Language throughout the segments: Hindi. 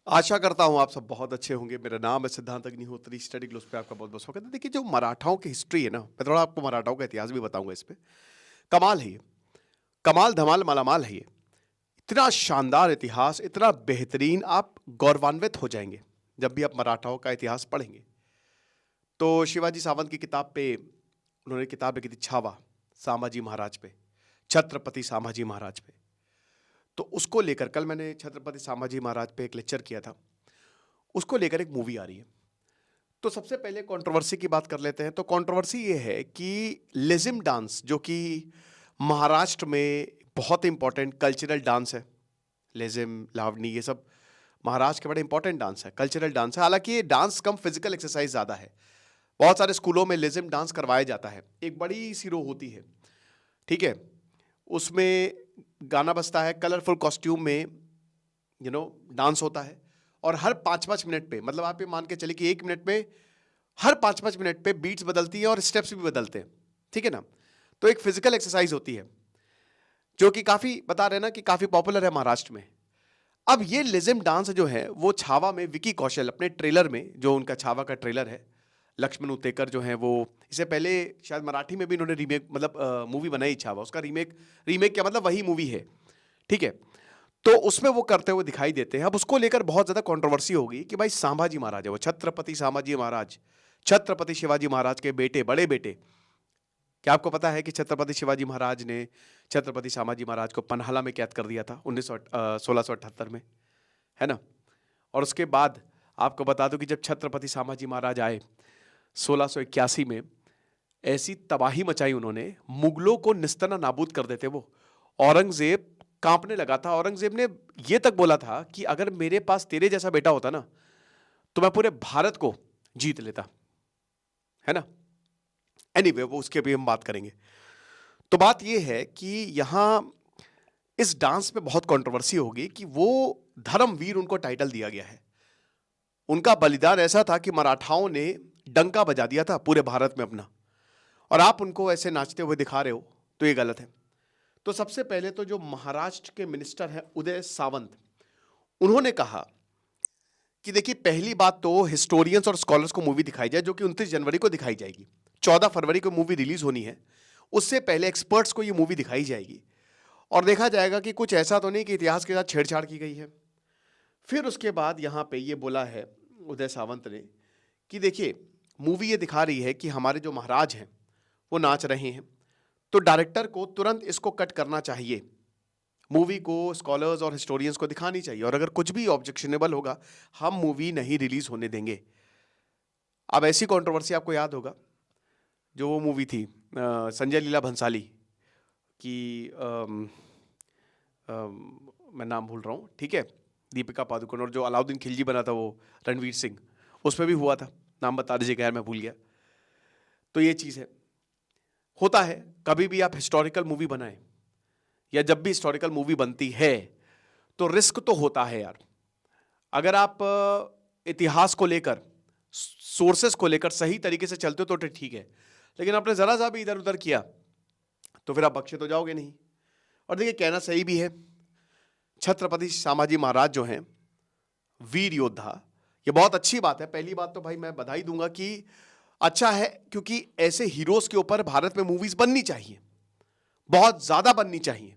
आशा करता हूँ आप सब बहुत अच्छे होंगे। मेरा नाम है सिद्धांत अग्निहोत्री। स्टडी ग्लोस पे आपका बहुत-बहुत स्वागत है। देखिए, जो मराठाओं की हिस्ट्री है ना, मैं थोड़ा आपको मराठाओं का इतिहास भी बताऊँगा इस पे। कमाल है ये। कमाल धमाल मालामाल है ये। इतना शानदार इतिहास, इतना बेहतरीन, आप गौरवान्वित हो जाएँगे, जब भी आप मराठाओं का इतिहास पढ़ेंगे। तो शिवाजी सावंत की किताब पे उन्होंने किताब लिखी थी छावा, संभाजी महाराज पे, छत्रपति संभाजी महाराज पे। तो उसको लेकर कल मैंने छत्रपति संभाजी महाराज पे एक लेक्चर किया था। उसको लेकर एक मूवी आ रही है। तो सबसे पहले कंट्रोवर्सी की बात कर लेते हैं। तो कंट्रोवर्सी ये है कि लेज़िम डांस, जो कि महाराष्ट्र में बहुत इंपॉर्टेंट कल्चरल डांस है। लेज़िम, लावनी, ये सब महाराष्ट्र के बड़े इंपॉर्टेंट डांस है, कल्चरल डांस है। हालांकि ये डांस कम फिजिकल एक्सरसाइज ज़्यादा है। बहुत सारे स्कूलों में लेज़िम डांस करवाया जाता है। एक बड़ी सी रो होती है, ठीक है, उसमें गाना बजता है, कलरफुल कॉस्ट्यूम में डांस होता है। और हर 5-5 मिनट पे, मतलब आप ये मान के चलिए कि 1 मिनट में हर 5-5 मिनट पे बीट्स बदलती हैं और स्टेप्स भी बदलते हैं, ठीक है ना। तो एक फिजिकल एक्सरसाइज होती है, जो कि काफी बता रहे हैं ना कि काफी पॉपुलर है महाराष्ट्र में। अब ये लेज़िम डांस जो है वो छावा में विकी कौशल अपने ट्रेलर में, जो उनका छावा का ट्रेलर है, लक्ष्मण उतेकर जो है वो, इससे पहले शायद मराठी में भी इन्होंने रीमेक, मतलब मूवी बनाई छावा, उसका रीमेक, रीमेक क्या मतलब वही मूवी है, ठीक है। तो उसमें वो करते हुए दिखाई देते हैं। अब उसको लेकर बहुत ज्यादा कंट्रोवर्सी होगी कि भाई संभाजी महाराज है वो, छत्रपति संभाजी महाराज, छत्रपति शिवाजी महाराज के बेटे, बड़े बेटे। क्या आपको पता है कि छत्रपति शिवाजी महाराज ने छत्रपति संभाजी महाराज को पन्हाला में कैद कर दिया था 1678 में, है ना। और उसके बाद आपको बता दूं कि जब छत्रपति संभाजी महाराज आए 1681 में, ऐसी तबाही मचाई उन्होंने, मुगलों को निस्तना नाबूद कर देते वो। औरंगजेब कांपने लगा था। औरंगजेब ने यह तक बोला था कि अगर मेरे पास तेरे जैसा बेटा होता ना, तो मैं पूरे भारत को जीत लेता, है ना। एनीवे, वो उसके भी हम बात करेंगे। तो बात यह है कि यहां इस डांस में बहुत कंट्रोवर्सी होगी कि वो धर्मवीर उनको टाइटल दिया गया है। उनका बलिदान ऐसा था कि मराठाओं ने डंका बजा दिया था पूरे भारत में अपना, और आप उनको ऐसे नाचते हुए दिखा रहे हो, तो ये गलत है। तो सबसे पहले तो जो महाराष्ट्र के मिनिस्टर हैं उदय सावंत, उन्होंने कहा कि देखिए, पहली बात तो हिस्टोरियंस और स्कॉलर्स को मूवी दिखाई जाए, जो कि 29 जनवरी को दिखाई जाएगी। 14 फरवरी को मूवी रिलीज होनी है, उससे पहले एक्सपर्ट्स को ये मूवी दिखाई जाएगी और देखा जाएगा कि कुछ ऐसा तो नहीं कि इतिहास के साथ छेड़छाड़ की गई है। फिर उसके बाद यहां पे ये बोला है उदय सावंत ने कि देखिए, मूवी ये दिखा रही है कि हमारे जो महाराज हैं वो नाच रहे हैं, तो डायरेक्टर को तुरंत इसको कट करना चाहिए। मूवी को स्कॉलर्स और हिस्टोरियंस को दिखानी चाहिए, और अगर कुछ भी ऑब्जेक्शनेबल होगा, हम मूवी नहीं रिलीज होने देंगे। अब ऐसी कंट्रोवर्सी आपको याद होगा, जो वो मूवी थी संजय लीला भंसाली की, मैं नाम भूल रहा हूँ, ठीक है, दीपिका पादुकोण, और जो अलाउद्दीन खिलजी बना था वो रणवीर सिंह, उसमें भी हुआ था। नाम बता दीजिएगा यार, मैं भूल गया। तो ये चीज़ है, होता है कभी भी आप हिस्टोरिकल मूवी बनाएं, या जब भी हिस्टोरिकल मूवी बनती है तो रिस्क तो होता है यार। अगर आप इतिहास को लेकर, सोर्सेस को लेकर सही तरीके से चलते हो तो ठीक है, लेकिन आपने जरा सा भी इधर उधर किया तो फिर आप बख्शे तो जाओगे नहीं। और देखिए, कहना सही भी है, छत्रपति संभाजी महाराज जो हैं वीर योद्धा, ये बहुत अच्छी बात है। पहली बात तो भाई मैं बधाई दूंगा कि अच्छा है, क्योंकि ऐसे हीरोज के ऊपर भारत में मूवीज बननी चाहिए, बहुत ज्यादा बननी चाहिए,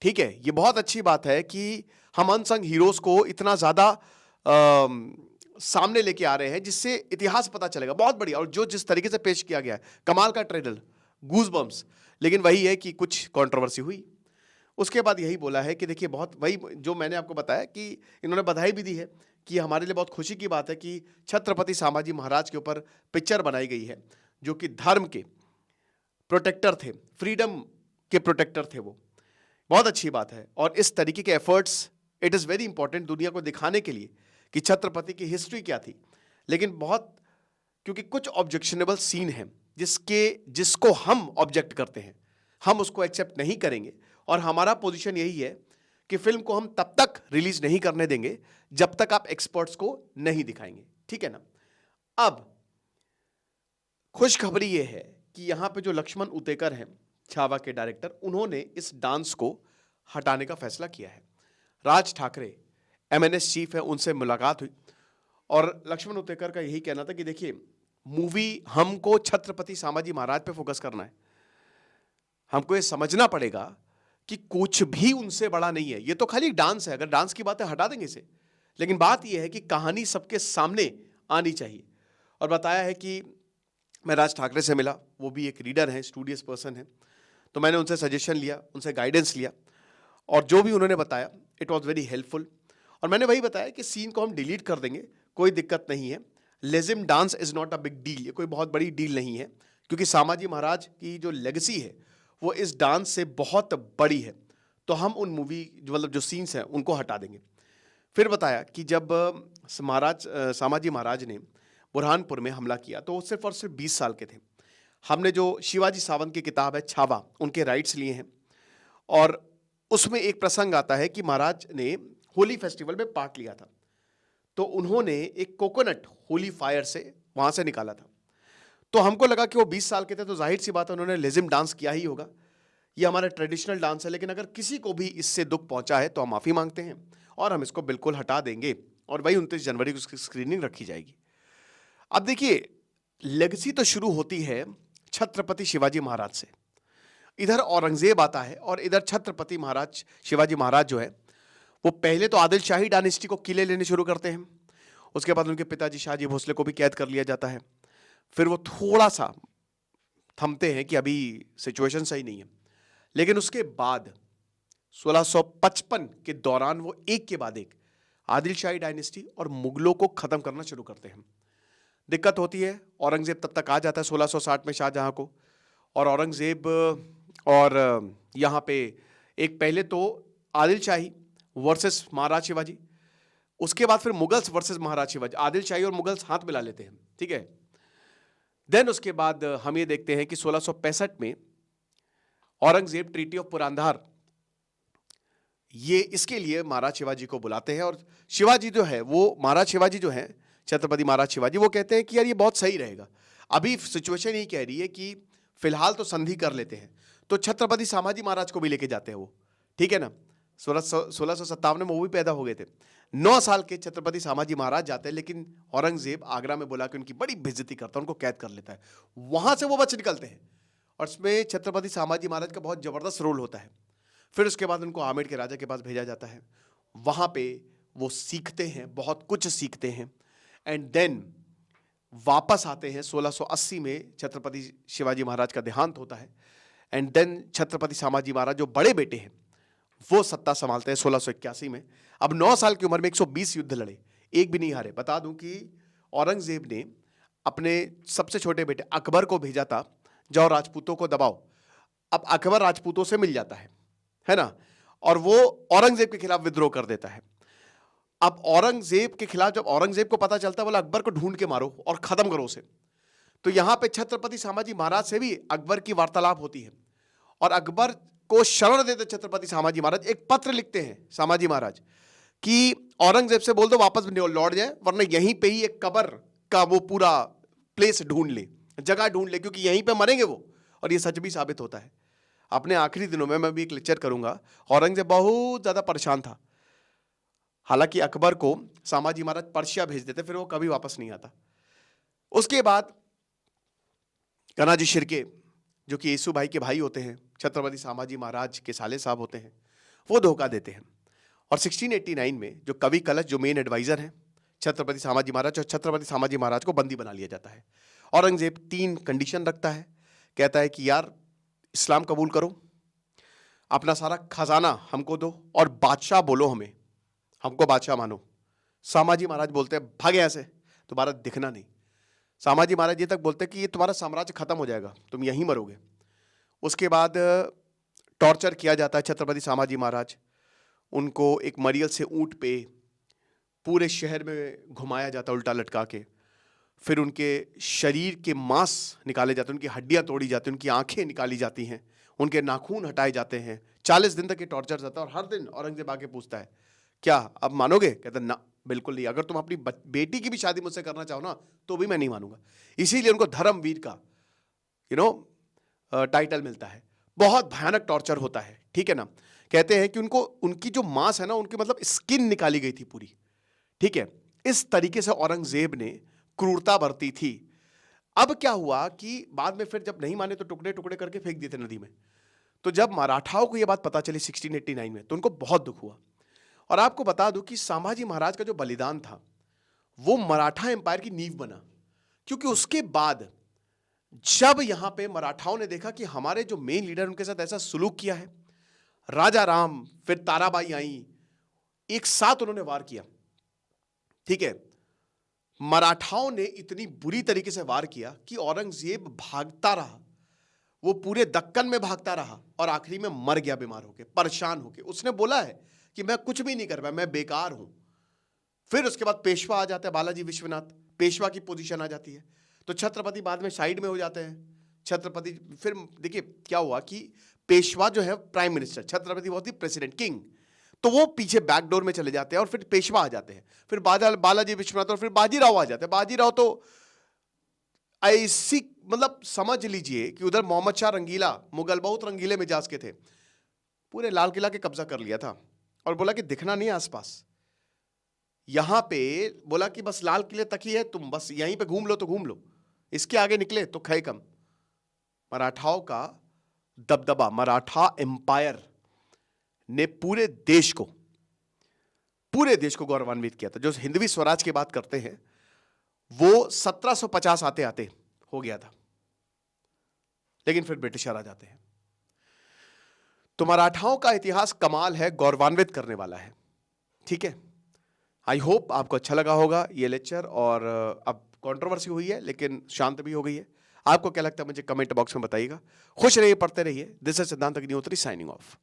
ठीक है। ये बहुत अच्छी बात है कि हम अनसंग हीरोज को इतना ज्यादा सामने लेके आ रहे हैं, जिससे इतिहास पता चलेगा। बहुत बढ़िया। और जो जिस तरीके से पेश किया गया है, कमाल का ट्रेलर, गूज़बम्स। लेकिन वही है कि कुछ कंट्रोवर्सी हुई। उसके बाद यही बोला है कि देखिए, बहुत वही जो मैंने आपको बताया कि इन्होंने बधाई भी दी है कि हमारे लिए बहुत खुशी की बात है कि छत्रपति संभाजी महाराज के ऊपर पिक्चर बनाई गई है, जो कि धर्म के प्रोटेक्टर थे, फ्रीडम के प्रोटेक्टर थे वो। बहुत अच्छी बात है। और इस तरीके के efforts, it is very important दुनिया को दिखाने के लिए कि छत्रपति की हिस्ट्री क्या थी। लेकिन बहुत, क्योंकि कुछ ऑब्जेक्शनेबल सीन हैं जिसको हम ऑब्जेक्ट करते हैं, हम उसको एक्सेप्ट नहीं करेंगे। और हमारा पोजीशन यही है कि फिल्म को हम तब तक रिलीज नहीं करने देंगे जब तक आप एक्सपर्ट्स को नहीं दिखाएंगे, ठीक है ना। अब खुशखबरी यह है कि यहां पे जो लक्ष्मण उतेकर हैं, छावा के डायरेक्टर, उन्होंने इस डांस को हटाने का फैसला किया है। राज ठाकरे MNS चीफ है, उनसे मुलाकात हुई और लक्ष्मण उतेकर का यही कहना था कि देखिए, मूवी हमको छत्रपति संभाजी महाराज पे फोकस करना है। हमको ये समझना पड़ेगा कि कुछ भी उनसे बड़ा नहीं है, ये तो खाली डांस है, अगर डांस की बात है हटा देंगे इसे, लेकिन बात यह है कि कहानी सबके सामने आनी चाहिए। और बताया है कि मैं राज ठाकरे से मिला, वो भी एक रीडर है, स्टूडियस पर्सन है, तो मैंने उनसे सजेशन लिया, उनसे गाइडेंस लिया और जो भी उन्होंने बताया इट वॉज वेरी हेल्पफुल। और मैंने वही बताया कि सीन को हम डिलीट कर देंगे, कोई दिक्कत नहीं है। Lezim dance is not a big deal, ये कोई बहुत बड़ी डील नहीं है, क्योंकि संभाजी महाराज की जो लेगेसी है वो इस डांस से बहुत बड़ी है। तो हम उन मूवी मतलब जो सीन्स हैं उनको हटा देंगे। फिर बताया कि जब संभाजी महाराज ने बुरहानपुर में हमला किया तो वो सिर्फ और सिर्फ 20 साल के थे। हमने जो शिवाजी सावंत की किताब है छावा, उनके राइट्स लिए हैं और उसमें एक प्रसंग आता है कि महाराज ने होली फेस्टिवल में पार्ट लिया था, तो उन्होंने एक कोकोनट होली फायर से वहां से निकाला था। तो हमको लगा कि वो 20 साल के थे, तो जाहिर सी बात है उन्होंने लेजिम डांस किया ही होगा, ये हमारा ट्रेडिशनल डांस है। लेकिन अगर किसी को भी इससे दुख पहुंचा है तो हम माफी मांगते हैं और हम इसको बिल्कुल हटा देंगे और वही 29 जनवरी को उसकी स्क्रीनिंग रखी जाएगी। अब देखिए, लेगेसी तो शुरू होती है छत्रपति शिवाजी महाराज से, इधर औरंगजेब आता है और इधर छत्रपति महाराज शिवाजी महाराज जो है वो पहले तो आदिल शाही डायनेस्टी को किले लेने शुरू करते हैं, उसके बाद उनके पिताजी शाहजी भोसले को भी कैद कर लिया जाता है। फिर वो थोड़ा सा थमते हैं कि अभी सिचुएशन सही नहीं है, लेकिन उसके बाद 1655 के दौरान वो एक के बाद एक आदिल शाही डायनेस्टी और मुगलों को खत्म करना शुरू करते हैं। दिक्कत होती है, औरंगजेब तब तक आ जाता है 1660 में शाहजहां को, और औरंगजेब और यहाँ पे एक पहले तो आदिल शाही वर्सेस महाराज शिवाजी, उसके बाद फिर मुगल्स वर्सेस महाराज शिवाजी, आदिल शाही और मुगल्स हाथ मिला लेते हैं, ठीक है। देन उसके बाद हम ये देखते हैं कि 1665 में औरंगजेब ट्रीटी ऑफ पुरंदर, ये इसके लिए महाराज शिवाजी को बुलाते हैं और शिवाजी जो है वो महाराज शिवाजी जो है छत्रपति महाराज शिवाजी वो कहते हैं कि यार ये बहुत सही रहेगा, अभी सिचुएशन ही कह रही है कि फिलहाल तो संधि कर लेते हैं। तो छत्रपति संभाजी महाराज को भी लेके जाते हैं वो, ठीक है ना। 1657 में वो भी पैदा हो गए थे। 9 साल के छत्रपति संभाजी महाराज जाते हैं, लेकिन औरंगजेब आगरा में बुला के उनकी बड़ी बेइज्जती करता है, उनको कैद कर लेता है। वहां से वो बच निकलते हैं और इसमें छत्रपति संभाजी महाराज का बहुत जबरदस्त रोल होता है। फिर उसके बाद उनको आमेर के राजा के पास भेजा जाता है, वहां पे वो सीखते हैं, बहुत कुछ सीखते हैं, एंड देन वापस आते हैं। 1680 में छत्रपति शिवाजी महाराज का देहांत होता है एंड देन छत्रपति संभाजी महाराज जो बड़े बेटे हैं वो सत्ता संभालते हैं 1681 में। अब 9 साल की उम्र में 120 युद्ध लड़े, एक भी नहीं हारे। बता दूं कि औरंगजेब ने अपने सबसे छोटे बेटे अकबर को भेजा था, जाओ राजपूतों को दबाओ। अब अकबर राजपूतों से मिल जाता है ना, और वो औरंगजेब के खिलाफ विद्रोह कर देता है। अब औरंगजेब के खिलाफ जब औरंगजेब को पता चलता है, बोला अकबर को ढूंढ के मारो और खत्म करो उसे। तो यहां पे छत्रपति संभाजी महाराज से भी अकबर की वार्तालाप होती है और अकबर को शरण देते छत्रपति संभाजी महाराज। एक पत्र लिखते हैं संभाजी महाराज कि औरंगजेब से बोल दो वापस लौट जाए, वरना यहीं पे ही एक कब्र का वो पूरा प्लेस ढूंढ ले, जगह ढूंढ ले, क्योंकि यहीं पे मरेंगे वो। और ये सच भी साबित होता है। अपने आखिरी दिनों में मैं भी एक लेक्चर करूंगा, औरंगजेब बहुत ज्यादा परेशान था। हालांकि अकबर को संभाजी महाराज पर्शिया भेज देते, फिर वो कभी वापस नहीं आता। उसके बाद कन्हाजी शिर्के जो कि येसु भाई के भाई होते हैं, छत्रपति संभाजी महाराज के साले साहब होते हैं, वो धोखा देते हैं। और 1689 में जो कवि कलश जो मेन एडवाइजर हैं छत्रपति संभाजी महाराज, और छत्रपति संभाजी महाराज को बंदी बना लिया जाता है। औरंगजेब 3 कंडीशन रखता है, कहता है कि यार इस्लाम कबूल करो, अपना सारा खजाना हमको दो और बादशाह बोलो हमें, हमको बादशाह मानो। संभाजी महाराज बोलते हैं भाग यहाँ से, तुम्हारा दिखना नहीं। संभाजी महाराज ये तक बोलते हैं कि ये तुम्हारा साम्राज्य खत्म हो जाएगा, तुम यहीं मरोगे। उसके बाद टॉर्चर किया जाता है छत्रपति संभाजी महाराज, उनको एक मरियल से ऊंट पे पूरे शहर में घुमाया जाता है उल्टा लटका के। फिर उनके शरीर के मांस निकाले जाते हैं, उनकी हड्डियां तोड़ी जाती हैं, उनकी आंखें निकाली जाती हैं, उनके नाखून हटाए जाते हैं। 40 दिन तक ये टॉर्चर जाता है और हर दिन औरंगजेब आके पूछता है क्या अब मानोगे? कहता ना बिल्कुल नहीं, अगर तुम अपनी बेटी की भी शादी मुझसे करना चाहो ना तो भी मैं नहीं मानूंगा। इसीलिए उनको धर्मवीर का टाइटल मिलता है। बहुत भयानक टॉर्चर होता है, ठीक है ना, कहते हैं कि उनको उनकी जो मांस है ना, उनकी मतलब स्किन निकाली गई थी पूरी, ठीक है। इस तरीके से औरंगजेब ने क्रूरता बरती थी। अब क्या हुआ कि बाद में फिर जब नहीं माने तो टुकड़े टुकड़े करके फेंक दिए थे नदी में। तो जब मराठाओं को यह बात पता चली 1689 में, तो उनको बहुत दुख हुआ। और आपको बता दूं कि संभाजी महाराज का जो बलिदान था वो मराठा एम्पायर की नींव बना, क्योंकि उसके बाद जब यहां पे मराठाओं ने देखा कि हमारे जो मेन लीडर उनके साथ ऐसा सुलूक किया है, राजा राम फिर ताराबाई आई, एक साथ उन्होंने वार किया, ठीक है। मराठाओं ने इतनी बुरी तरीके से वार किया कि औरंगजेब भागता रहा, वो पूरे दक्कन में भागता रहा और आखिरी में मर गया बीमार होके, परेशान होके। उसने बोला है कि मैं कुछ भी नहीं कर पाया, मैं बेकार हूं। फिर उसके बाद पेशवा आ जाता है, बालाजी विश्वनाथ, पेशवा की पोजीशन आ जाती है। तो छत्रपति बाद में साइड में हो जाते हैं। छत्रपति फिर देखिए क्या हुआ कि पेशवा जो है प्राइम मिनिस्टर, छत्रपति बहुत ही प्रेसिडेंट किंग, तो वो पीछे बैकडोर में चले जाते हैं और फिर पेशवा आ जाते हैं। फिर बालाजी विश्वनाथ और फिर बाजीराव आ जाते हैं। बाजीराव तो ऐसी मतलब समझ लीजिए कि उधर मोहम्मद शाह रंगीला, मुगल बहुत रंगीले मिजाज के थे, पूरे लाल किला के कब्जा कर लिया था और बोला कि दिखना नहीं आसपास। यहां पे बोला कि बस लाल किले तक ही है, तुम बस यहीं पे घूम लो तो घूम लो, इसके आगे निकले तो खै कम। मराठाओं का दबदबा, मराठा एम्पायर ने पूरे देश को गौरवान्वित किया था। जो हिंदवी स्वराज की बात करते हैं वो 1750 आते आते हो गया था, लेकिन फिर ब्रिटिशर आ जाते हैं। तो मराठाओं का इतिहास कमाल है, गौरवान्वित करने वाला है, ठीक है। आई होप आपको अच्छा लगा होगा ये लेक्चर, और अब कंट्रोवर्सी हुई है लेकिन शांत भी हो गई है। आपको क्या लगता है मुझे कमेंट बॉक्स में बताइएगा। खुश रहिए, पढ़ते रहिए। दिस इज सिद्धांत अग्निहोत्री साइनिंग ऑफ।